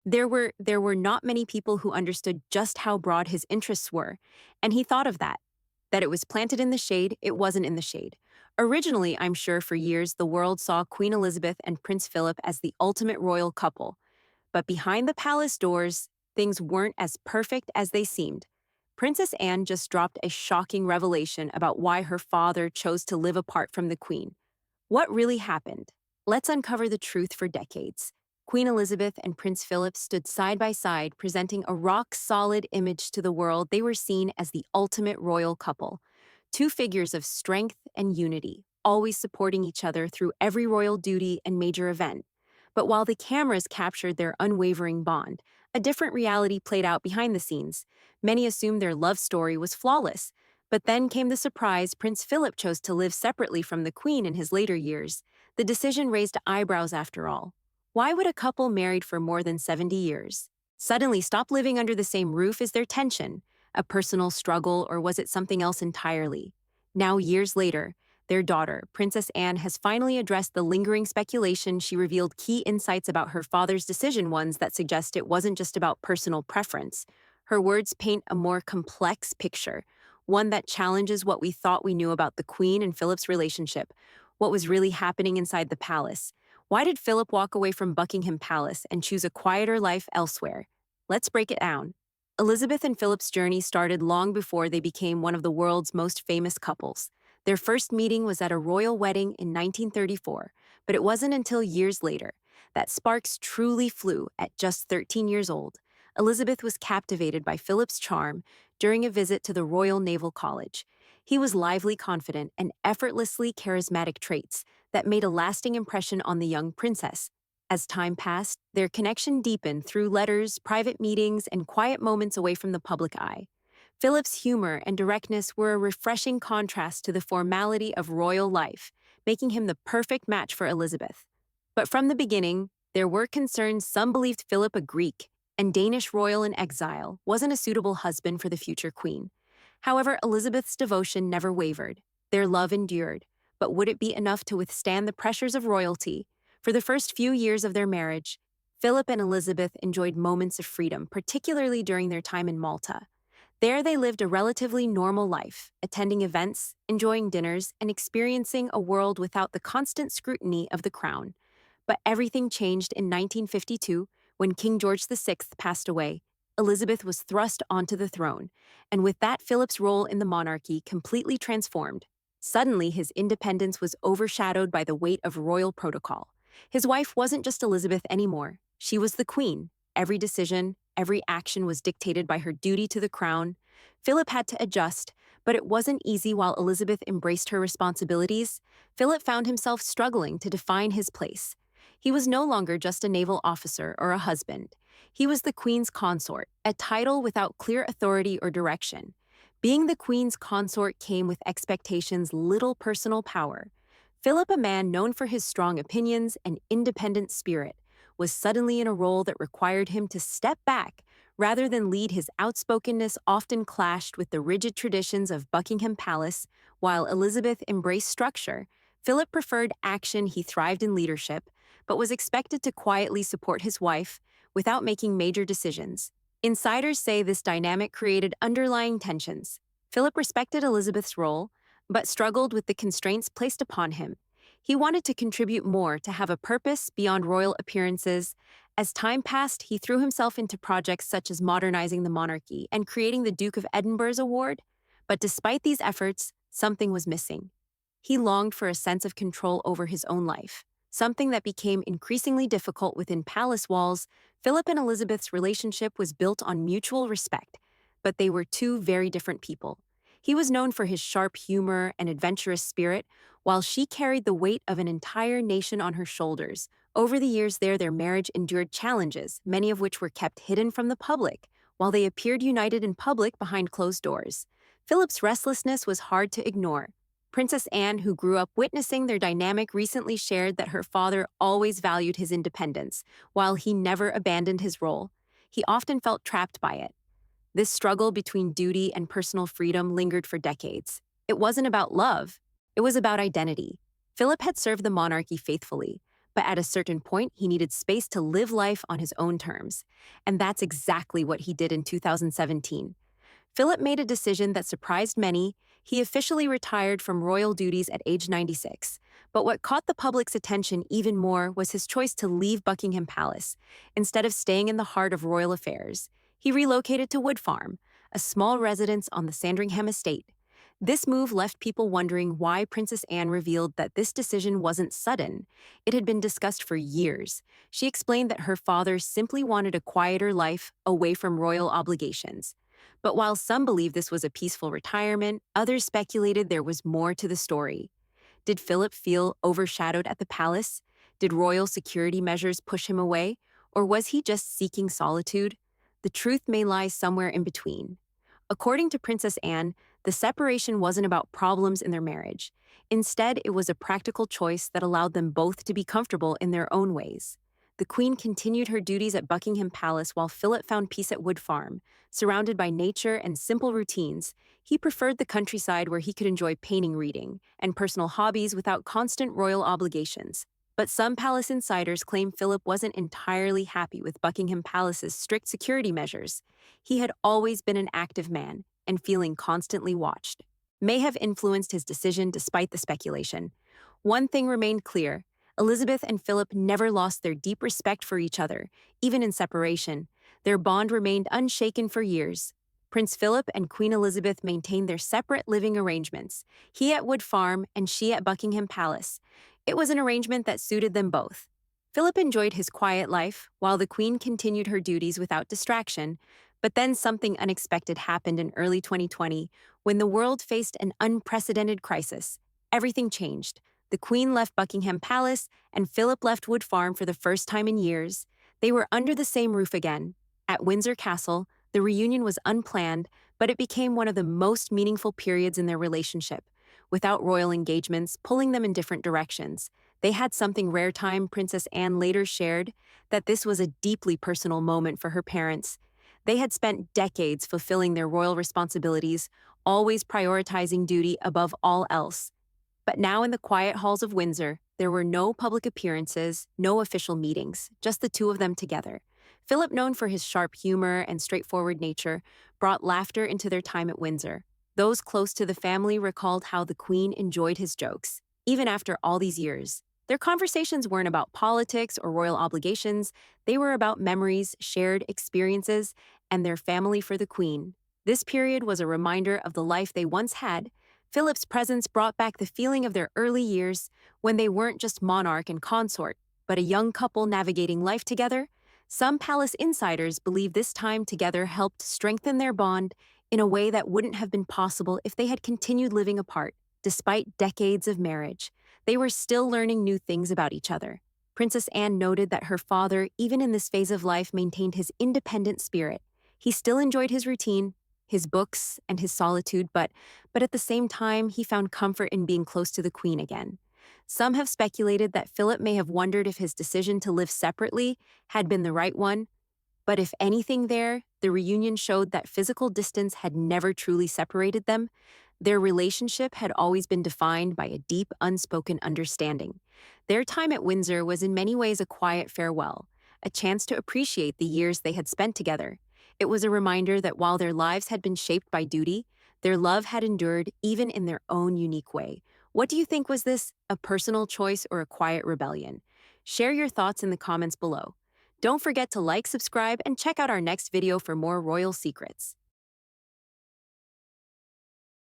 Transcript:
There were not many people who understood just how broad his interests were, and he thought of that it was planted in the shade, it wasn't in the shade. Originally, I'm sure for years the world saw Queen Elizabeth and Prince Philip as the ultimate royal couple, but behind the palace doors, things weren't as perfect as they seemed. Princess Anne just dropped a shocking revelation about why her father chose to live apart from the Queen. What really happened? Let's uncover the truth. For decades, Queen Elizabeth and Prince Philip stood side by side, presenting a rock-solid image to the world. They were seen as the ultimate royal couple, two figures of strength and unity, always supporting each other through every royal duty and major event. But while the cameras captured their unwavering bond, a different reality played out behind the scenes. Many assumed their love story was flawless, but then came the surprise: Prince Philip chose to live separately from the Queen in his later years. The decision raised eyebrows after all. Why would a couple married for more than 70 years suddenly stop living under the same roof? Is there tension, a personal struggle, or was it something else entirely? Now, years later, their daughter, Princess Anne, has finally addressed the lingering speculation. She revealed key insights about her father's decision, ones that suggest it wasn't just about personal preference. Her words paint a more complex picture, one that challenges what we thought we knew about the Queen and Philip's relationship. What was really happening inside the palace? Why did Philip walk away from Buckingham Palace and choose a quieter life elsewhere? Let's break it down. Elizabeth and Philip's journey started long before they became one of the world's most famous couples. Their first meeting was at a royal wedding in 1934, but it wasn't until years later that sparks truly flew. At just 13 years old, Elizabeth was captivated by Philip's charm during a visit to the Royal Naval College. He was lively, confident, and effortlessly charismatic, traits that made a lasting impression on the young princess. As time passed, their connection deepened through letters, private meetings, and quiet moments away from the public eye. Philip's humor and directness were a refreshing contrast to the formality of royal life, making him the perfect match for Elizabeth. But from the beginning, there were concerns. Some believed Philip, a Greek and Danish royal in exile, wasn't a suitable husband for the future queen. However, Elizabeth's devotion never wavered. Their love endured. But would it be enough to withstand the pressures of royalty? For the first few years of their marriage, Philip and Elizabeth enjoyed moments of freedom, particularly during their time in Malta. There they lived a relatively normal life, attending events, enjoying dinners, and experiencing a world without the constant scrutiny of the crown. But everything changed in 1952 when King George VI passed away. Elizabeth was thrust onto the throne, and with that, Philip's role in the monarchy completely transformed. Suddenly, his independence was overshadowed by the weight of royal protocol. His wife wasn't just Elizabeth anymore. She was the queen. Every decision, every action was dictated by her duty to the crown. Philip had to adjust, but it wasn't easy. While Elizabeth embraced her responsibilities, Philip found himself struggling to define his place. He was no longer just a naval officer or a husband. He was the Queen's consort, a title without clear authority or direction. Being the Queen's consort came with expectations, little personal power. Philip, a man known for his strong opinions and independent spirit, was suddenly in a role that required him to step back rather than lead. His outspokenness often clashed with the rigid traditions of Buckingham Palace. While Elizabeth embraced structure, Philip preferred action. He thrived in leadership, but was expected to quietly support his wife without making major decisions. Insiders say this dynamic created underlying tensions. Philip respected Elizabeth's role, but struggled with the constraints placed upon him. He wanted to contribute more, to have a purpose beyond royal appearances. As time passed, he threw himself into projects such as modernizing the monarchy and creating the Duke of Edinburgh's award. But despite these efforts, something was missing. He longed for a sense of control over his own life, something that became increasingly difficult within palace walls. Philip and Elizabeth's relationship was built on mutual respect, but they were two very different people. He was known for his sharp humor and adventurous spirit, while she carried the weight of an entire nation on her shoulders. Over the years their marriage endured challenges, many of which were kept hidden from the public, while they appeared united in public behind closed doors. Philip's restlessness was hard to ignore. Princess Anne, who grew up witnessing their dynamic, recently shared that her father always valued his independence. While he never abandoned his role, he often felt trapped by it. This struggle between duty and personal freedom lingered for decades. It wasn't about love, it was about identity. Philip had served the monarchy faithfully, But at a certain point, he needed space to live life on his own terms. And that's exactly what he did in 2017. Philip made a decision that surprised many. He officially retired from royal duties at age 96. But what caught the public's attention even more was his choice to leave Buckingham Palace. Instead of staying in the heart of royal affairs, he relocated to Wood Farm, a small residence on the Sandringham estate. This move left people wondering why Princess Anne revealed that this decision wasn't sudden. It had been discussed for years. She explained that her father simply wanted a quieter life away from royal obligations. But while some believed this was a peaceful retirement, others speculated there was more to the story. Did Philip feel overshadowed at the palace? Did royal security measures push him away? Or was he just seeking solitude? The truth may lie somewhere in between. According to Princess Anne, the separation wasn't about problems in their marriage. Instead, it was a practical choice that allowed them both to be comfortable in their own ways. The Queen continued her duties at Buckingham Palace while Philip found peace at Wood Farm. Surrounded by nature and simple routines, he preferred the countryside where he could enjoy painting, reading, and personal hobbies without constant royal obligations. But some palace insiders claim Philip wasn't entirely happy with Buckingham Palace's strict security measures. He had always been an active man, and feeling constantly watched may have influenced his decision despite the speculation. One thing remained clear: Elizabeth and Philip never lost their deep respect for each other, even in separation. Their bond remained unshaken for years. Prince Philip and Queen Elizabeth maintained their separate living arrangements, he at Wood Farm and she at Buckingham Palace. It was an arrangement that suited them both. Philip enjoyed his quiet life, while the Queen continued her duties without distraction. But then something unexpected happened in early 2020 when the world faced an unprecedented crisis. Everything changed. The Queen left Buckingham Palace, and Philip left Wood Farm for the first time in years. They were under the same roof again. At Windsor Castle, the reunion was unplanned, but it became one of the most meaningful periods in their relationship. Without royal engagements pulling them in different directions, they had something rare. Time Princess Anne later shared that this was a deeply personal moment for her parents. They had spent decades fulfilling their royal responsibilities, always prioritizing duty above all else. But now in the quiet halls of Windsor, there were no public appearances, no official meetings, just the two of them together. Philip, known for his sharp humor and straightforward nature, brought laughter into their time at Windsor. Those close to the family recalled how the Queen enjoyed his jokes. Even after all these years, their conversations weren't about politics or royal obligations. They were about memories, shared experiences, and their family for the Queen. This period was a reminder of the life they once had. Philip's presence brought back the feeling of their early years, when they weren't just monarch and consort, but a young couple navigating life together. Some palace insiders believe this time together helped strengthen their bond in a way that wouldn't have been possible if they had continued living apart. Despite decades of marriage, they were still learning new things about each other. Princess Anne noted that her father, even in this phase of life, maintained his independent spirit. He still enjoyed his routine, his books, and his solitude, but at the same time, he found comfort in being close to the Queen again. Some have speculated that Philip may have wondered if his decision to live separately had been the right one. But if anything the reunion showed that physical distance had never truly separated them. Their relationship had always been defined by a deep, unspoken understanding. Their time at Windsor was in many ways a quiet farewell, a chance to appreciate the years they had spent together. It was a reminder that while their lives had been shaped by duty, their love had endured even in their own unique way. What do you think? Was this a personal choice or a quiet rebellion? Share your thoughts in the comments below. Don't forget to like, subscribe, and check out our next video for more royal secrets.